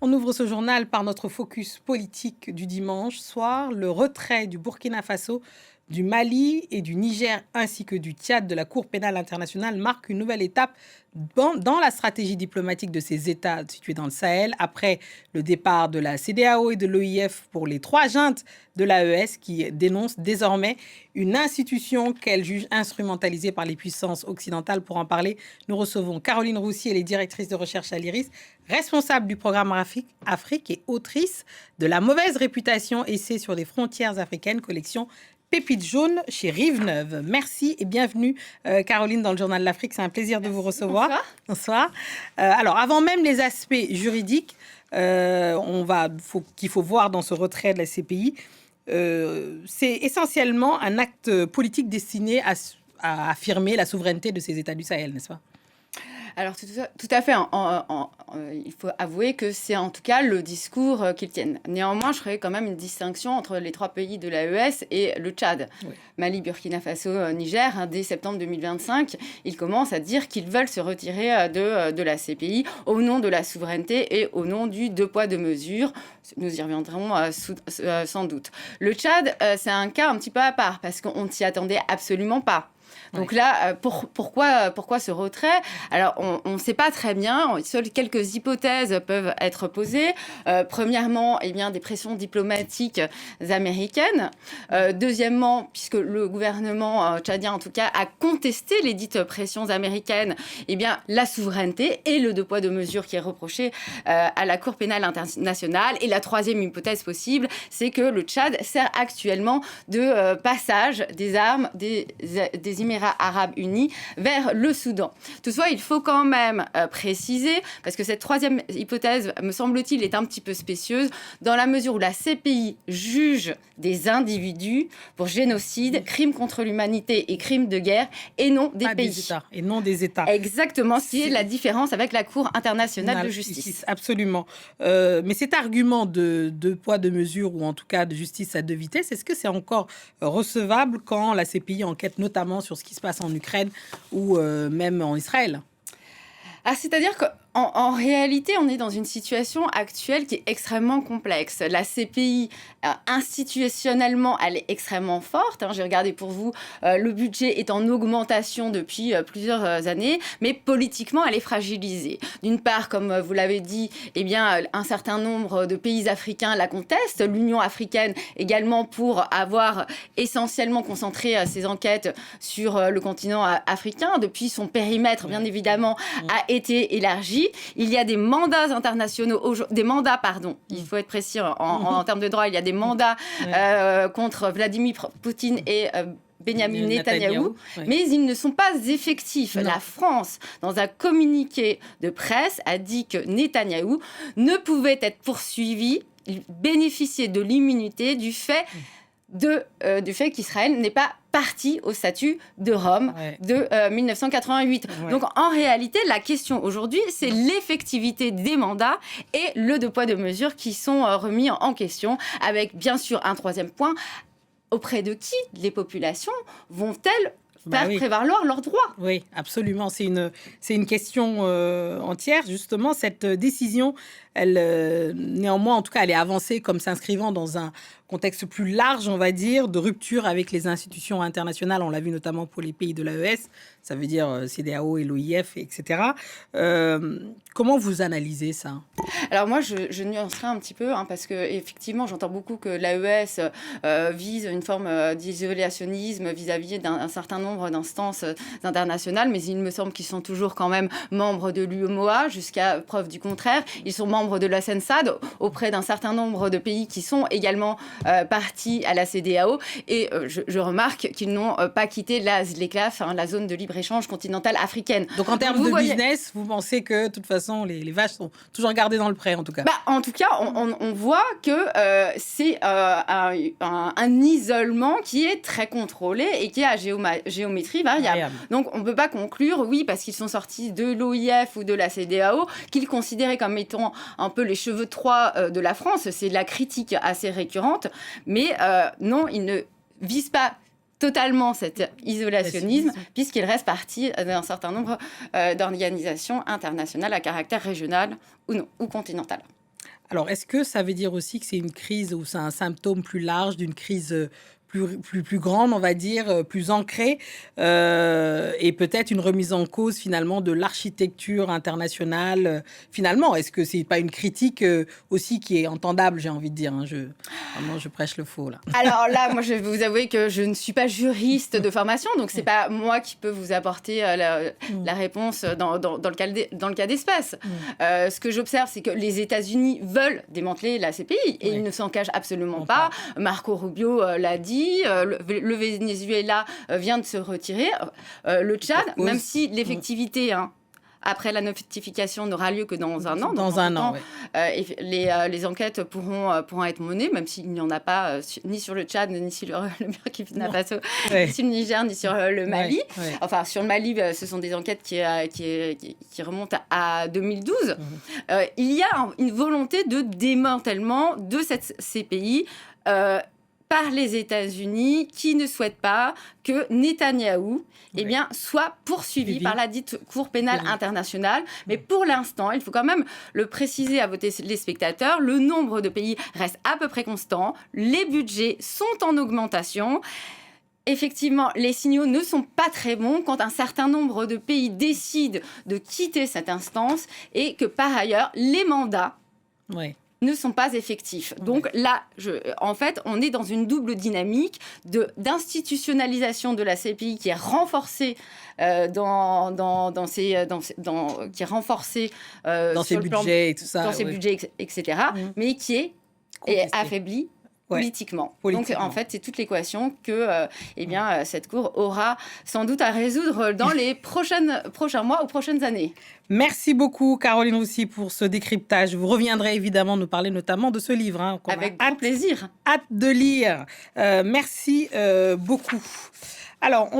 On ouvre ce journal par notre focus politique du dimanche soir, le retrait du Burkina Faso, du Mali et du Niger ainsi que du Tchad de la Cour pénale internationale marque une nouvelle étape dans la stratégie diplomatique de ces États situés dans le Sahel après le départ de la CEDEAO et de l'OIF pour les trois juntes de l'AES qui dénoncent désormais une institution qu'elles jugent instrumentalisée par les puissances occidentales. Pour en parler, nous recevons Caroline Roussy, elle est directrice de recherche à l'IRIS, responsable du programme Afrique et autrice de La mauvaise réputation, essai sur les frontières africaines, collection Pépites jaunes chez Rive Neuve. Merci et bienvenue Caroline dans le Journal de l'Afrique. C'est un plaisir de vous recevoir. Bonsoir. Bonsoir. Alors avant même les aspects juridiques qu'il faut voir dans ce retrait de la CPI, c'est essentiellement un acte politique destiné à affirmer la souveraineté de ces États du Sahel, n'est-ce pas ? Alors tout à fait, il faut avouer que c'est en tout cas le discours qu'ils tiennent. Néanmoins, je ferai quand même une distinction entre les trois pays de l'AES et le Tchad. Oui. Mali, Burkina Faso, Niger, dès septembre 2025, ils commencent à dire qu'ils veulent se retirer de la CPI au nom de la souveraineté et au nom du deux poids, deux mesures. Nous y reviendrons sans doute. Le Tchad, c'est un cas un petit peu à part parce qu'on ne s'y attendait absolument pas. Donc là, pourquoi ce retrait ? Alors, on ne sait pas très bien. Seules quelques hypothèses peuvent être posées. Premièrement, eh bien, des pressions diplomatiques américaines. Deuxièmement, puisque le gouvernement tchadien, en tout cas, a contesté les dites pressions américaines, eh bien, la souveraineté et le deux poids, deux mesures qui est reproché à la Cour pénale internationale. Et la troisième hypothèse possible, c'est que le Tchad sert actuellement de passage des armes des Émirats arabes unis vers le Soudan. Toutefois, il faut quand même préciser, parce que cette troisième hypothèse, me semble-t-il, est un petit peu spécieuse, dans la mesure où la CPI juge des individus pour génocide, crimes contre l'humanité et crimes de guerre, et non des pays. Des États, et non des États. Exactement, ce qui est la différence avec la Cour internationale de justice. Absolument. Mais cet argument de deux poids, deux mesures, ou en tout cas de justice à deux vitesses, est-ce que c'est encore recevable quand la CPI enquête notamment sur ce qui se passe en Ukraine ou même en Israël ? C'est-à-dire qu'en réalité, on est dans une situation actuelle qui est extrêmement complexe. La CPI, institutionnellement, elle est extrêmement forte. J'ai regardé pour vous, le budget est en augmentation depuis plusieurs années, mais politiquement, elle est fragilisée. D'une part, comme vous l'avez dit, eh bien, un certain nombre de pays africains la contestent. L'Union africaine également, pour avoir essentiellement concentré ses enquêtes sur le continent africain. Depuis, son périmètre, bien évidemment, a été élargi. Il y a des mandats internationaux, il faut être précis en termes de droit, il y a des mandats contre Vladimir Poutine et Benyamin Netanyahou, mais ils ne sont pas effectifs. Non. La France, dans un communiqué de presse, a dit que Netanyahou ne pouvait être poursuivi, il bénéficiait de l'immunité du fait qu'Israël n'est pas partie au statut de Rome de 1988. Donc en réalité, la question aujourd'hui, c'est l'effectivité des mandats et le deux poids, deux mesures qui sont remis en question, avec bien sûr un troisième point, auprès de qui les populations vont-elles prévaloir leurs droits ? Oui, absolument. C'est une question entière, justement. Cette décision, néanmoins, en tout cas, elle est avancée comme s'inscrivant dans un contexte plus large, on va dire, de rupture avec les institutions internationales. On l'a vu notamment pour les pays de l'AES, ça veut dire CEDEAO et l'OIF, etc. Comment vous analysez ça ? Alors moi, je nuancerai un petit peu, parce que effectivement, j'entends beaucoup que l'AES vise une forme d'isolationnisme vis-à-vis d'un certain nombre d'instances internationales, mais il me semble qu'ils sont toujours quand même membres de l'UEMOA, jusqu'à preuve du contraire. Ils sont membres de la CENSAD, auprès d'un certain nombre de pays qui sont également partis à la CEDEAO, et je remarque qu'ils n'ont pas quitté la ZLECAf, la zone de libre-échange continentale africaine. Donc en termes de business, vous pensez que de toute façon, les vaches sont toujours gardées dans le pré, en tout cas ? En tout cas, on voit que c'est un isolement qui est très contrôlé et qui est à géométrie variable. Donc on ne peut pas conclure, oui, parce qu'ils sont sortis de l'OIF ou de la CEDEAO, qu'ils considéraient comme étant un peu les cheveux de Troie de la France. C'est la critique assez récurrente. Mais non, ils ne visent pas totalement cet isolationnisme, puisqu'il reste partie d'un certain nombre d'organisations internationales à caractère régional ou continental. Alors, est-ce que ça veut dire aussi que c'est une crise ou c'est un symptôme plus large d'une crise plus grande, on va dire, plus ancrée, et peut-être une remise en cause finalement de l'architecture internationale. Finalement, est-ce que c'est pas une critique aussi qui est entendable, j'ai envie de dire, hein, vraiment, je prêche le faux là. Alors là, moi, je vais vous avouer que je ne suis pas juriste de formation, donc c'est pas moi qui peux vous apporter la réponse dans le cas d'espèce. Ce que j'observe, c'est que les États-Unis veulent démanteler la CPI et ils ne s'en cachent absolument pas. Marco Rubio l'a dit. Le Venezuela vient de se retirer. Le Tchad, même si l'effectivité après la notification n'aura lieu que dans un an. Dans un an, oui. Les enquêtes pourront être menées, même s'il n'y en a pas ni sur le Tchad, ni sur le Burkina Faso, ni sur le Niger, ni sur le Mali. Enfin, sur le Mali, ce sont des enquêtes qui remontent à 2012. Il y a une volonté de démantèlement de cette CPI par les États-Unis qui ne souhaitent pas que Netanyahou soit poursuivi par la dite Cour pénale internationale. Mais pour l'instant, il faut quand même le préciser à vos téléspectateurs, le nombre de pays reste à peu près constant, les budgets sont en augmentation. Effectivement, les signaux ne sont pas très bons quand un certain nombre de pays décident de quitter cette instance et que par ailleurs, les mandats ne sont pas effectifs. Donc là, en fait, on est dans une double dynamique d'institutionnalisation de la CPI qui est renforcée dans ses budgets et tout ça. Dans ses budgets, etc. Mais qui est affaiblie politiquement. Donc, en fait, c'est toute l'équation que cette Cour aura sans doute à résoudre dans les prochains mois ou prochaines années. Merci beaucoup, Caroline Roussy, pour ce décryptage. Vous reviendrez évidemment nous parler notamment de ce livre. Avec grand plaisir. Hâte de lire. Merci beaucoup. Alors,